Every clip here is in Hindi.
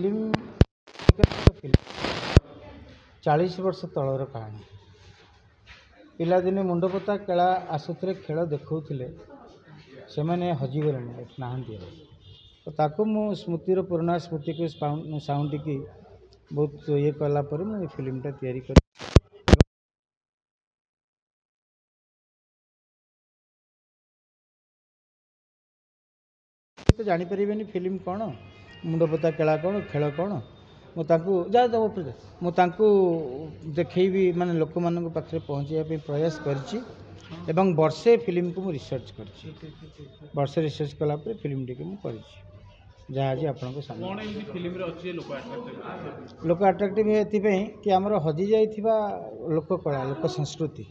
फिल्म फिल्म 40 वर्ष तलर कहानी पिलादिने मुंडपोता केला आसुते खेल देखुले से मैंने हजिगले नहांती तो ताकू मु स्मृतिर पुराना स्मृति को साउंड की बहुत ये कलापर मुझे फिल्मटा तैयारी कर तो जापर फिल्म कौन मुंडपोता केला कौन खेल कौन मुझे देखी माने लोक मान पाखे पहुँचाई प्रयास कर वर्षे फिल्म को रिसर्च कर वर्षे रिसर्च कलापर फिल्म टी मुझे जहाँ आज आपण लोक आट्राक्टिव ये कि आमर हजि जा लोक कला लोक संस्कृति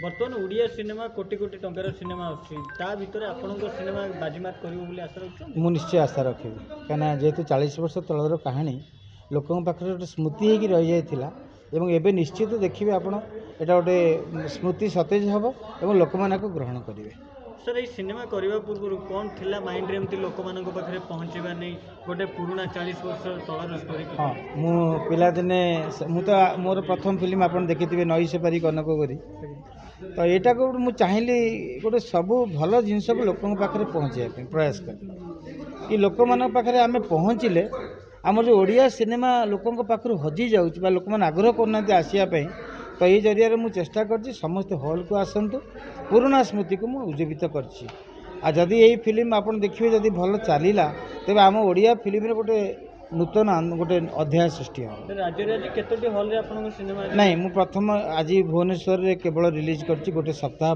बर्तमान ओडिया सिनेमा कोटी कोटी टंकार सिनेमा भीतर आपण सिनेमा बाजीमात कर आशा रख मु निश्चय आशा रखी कहीं जेहेतु 40 वर्ष तलर कहानी लोक पाखे गोटे स्मृति हो रही जाता एवं निश्चित देखिए आप गोटे स्मृति सतेज हम और लोक मान ग्रहण करेंगे। सर ये सिनेमा करने पूर्व कौन थिला माइंड रे लोक मान पाखे पहुँचवा नहीं गोटे पुराना 40 वर्ष तलर स्टोरी हाँ मु पिलादिने मु तो मोर प्रथम फिल्म आप देखिए नई से पारी कनक करी तो यहाँ को मुझे चाहिए गोटे सब भल जिनस को लोक पाखे पहुँचाई प्रयास कर कि लोक मान पाखे आम पहुँचले आम जो ओडिया सिनेमा लोक पाखु हजि जाऊँ लोक मैंने आग्रह करना आसापी तो ये जरिया मुझे चेष्टा कर समस्त हॉल को आसतु पुराना स्मृति को मुझे उज्जीवित करी यही फिल्म आप देखिए जदि भल चलला तेज आम ओडिया फिल्म गोटे नूतन गोटे अध्याय सृष्टि हो राज्य हॉल नहीं मु प्रथम आज भुवनेश्वर रे केवल रिलीज कर गोटे सप्ताह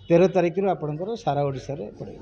13 तारिख आपंकर सारा ओडिशा रे पड़े।